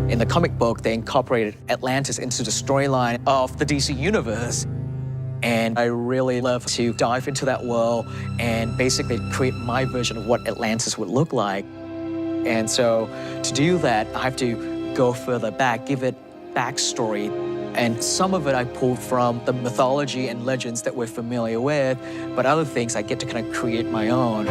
In the comic book, they incorporated Atlantis into the storyline of the DC universe. And I really love to dive into that world and basically create my version of what Atlantis would look like. And so to do that, I have to go further back, give it backstory. And some of it I pulled from the mythology and legends that we're familiar with, but other things I get to kind of create my own.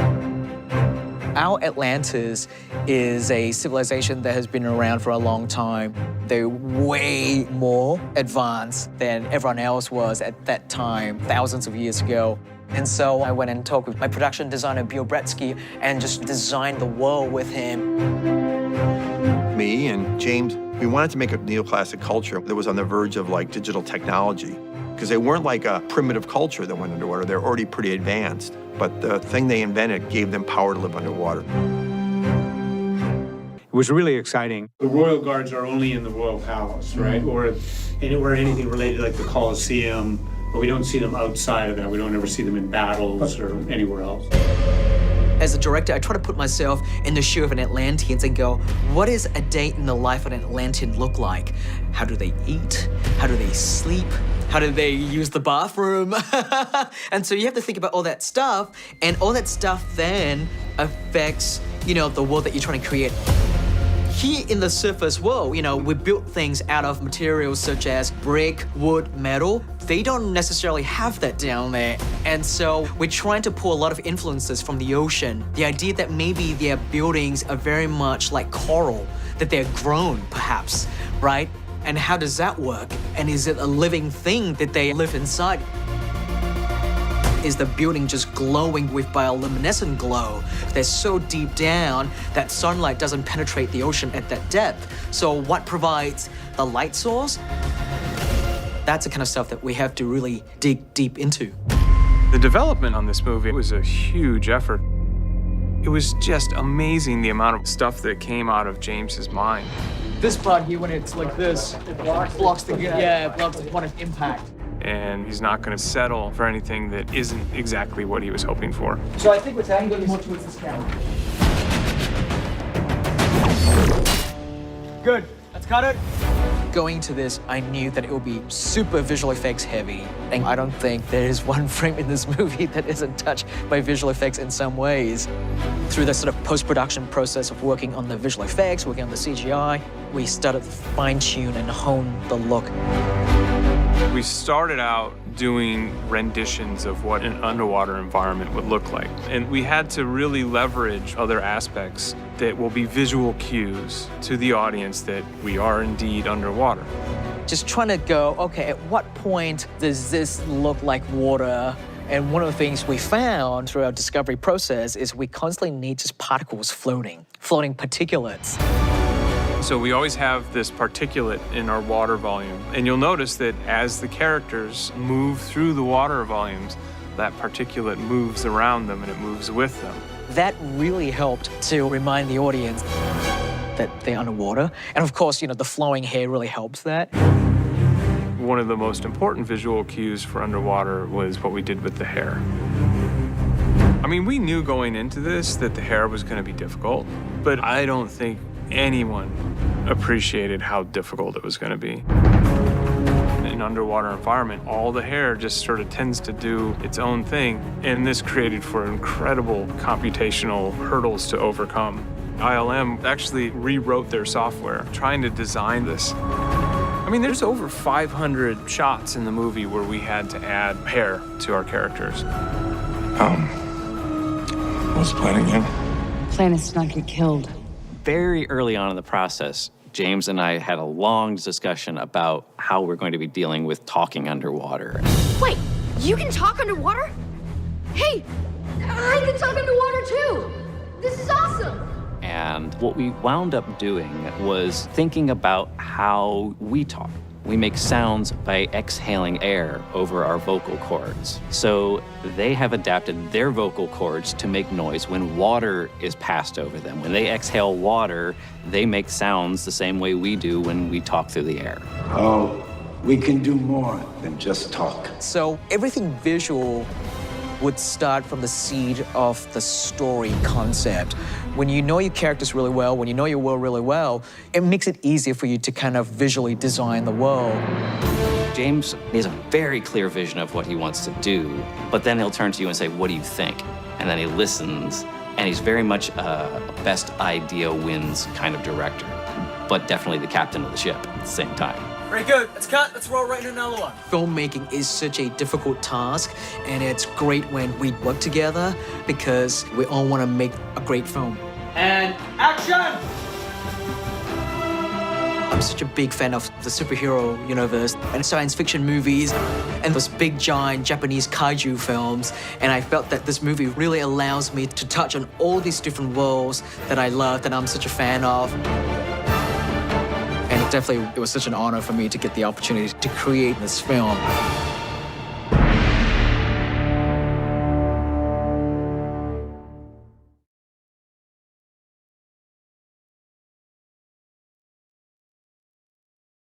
Our Atlantis is a civilization that has been around for a long time. They're way more advanced than everyone else was at that time, thousands of years ago. And so I went and talked with my production designer, Bill Bretsky, and just designed the world with him. Me and James, we wanted to make a neoclassic culture that was on the verge of like digital technology, because they weren't like a primitive culture that went underwater. They're already pretty advanced. But the thing they invented gave them power to live underwater. It was really exciting. The royal guards are only in the royal palace, right? Or anything related like the Colosseum, but we don't see them outside of that. We don't ever see them in battles or anywhere else. As a director, I try to put myself in the shoe of an Atlantean and go, what is a day in the life of an Atlantean look like? How do they eat? How do they sleep? How do they use the bathroom? And so you have to think about all that stuff, and all that stuff then affects, the world that you're trying to create. Here in the surface world, we built things out of materials such as brick, wood, metal. They don't necessarily have that down there. And so we're trying to pull a lot of influences from the ocean. The idea that maybe their buildings are very much like coral, that they're grown, perhaps, right? And how does that work? And is it a living thing that they live inside? Is the building just glowing with bioluminescent glow? They're so deep down that sunlight doesn't penetrate the ocean at that depth. So what provides the light source? That's the kind of stuff that we have to really dig deep into. The development on this movie was a huge effort. It was just amazing the amount of stuff that came out of James's mind. This part here, when it's like this, it blocks the point of impact. And he's not going to settle for anything that isn't exactly what he was hoping for. So I think we're angling more towards this camera. Good. Let's cut it. Going to this, I knew that it would be super visual effects heavy. And I don't think there is one frame in this movie that isn't touched by visual effects in some ways. Through the sort of post-production process of working on the visual effects, working on the CGI, we started to fine-tune and hone the look. We started out doing renditions of what an underwater environment would look like. And we had to really leverage other aspects that will be visual cues to the audience that we are indeed underwater. Just trying to go, okay, at what point does this look like water? And one of the things we found through our discovery process is we constantly need just particles floating particulates. So we always have this particulate in our water volume. And you'll notice that as the characters move through the water volumes, that particulate moves around them and it moves with them. That really helped to remind the audience that they're underwater. And of course, the flowing hair really helps that. One of the most important visual cues for underwater was what we did with the hair. I mean, we knew going into this that the hair was going to be difficult, but I don't think anyone appreciated how difficult it was going to be. In an underwater environment, all the hair just sort of tends to do its own thing, and this created for incredible computational hurdles to overcome. ILM actually rewrote their software trying to design this. I mean, there's over 500 shots in the movie where we had to add hair to our characters. What's the plan again? Plan is to not get killed. Very early on in the process, James and I had a long discussion about how we're going to be dealing with talking underwater. Wait, you can talk underwater? Hey, I can talk underwater too! This is awesome! And what we wound up doing was thinking about how we talk. We make sounds by exhaling air over our vocal cords. So they have adapted their vocal cords to make noise when water is passed over them. When they exhale water, they make sounds the same way we do when we talk through the air. Oh, we can do more than just talk. So everything visual would start from the seed of the story concept. When you know your characters really well, when you know your world really well, it makes it easier for you to kind of visually design the world. James has a very clear vision of what he wants to do, but then he'll turn to you and say, what do you think? And then he listens, and he's very much a best idea wins kind of director, but definitely the captain of the ship at the same time. Very good. Let's cut. Let's roll right into another one. Filmmaking is such a difficult task, and it's great when we work together because we all want to make a great film. And action! I'm such a big fan of the superhero universe and science fiction movies and those big, giant Japanese kaiju films. And I felt that this movie really allows me to touch on all these different worlds that I love, that I'm such a fan of. And it was such an honor for me to get the opportunity to create this film.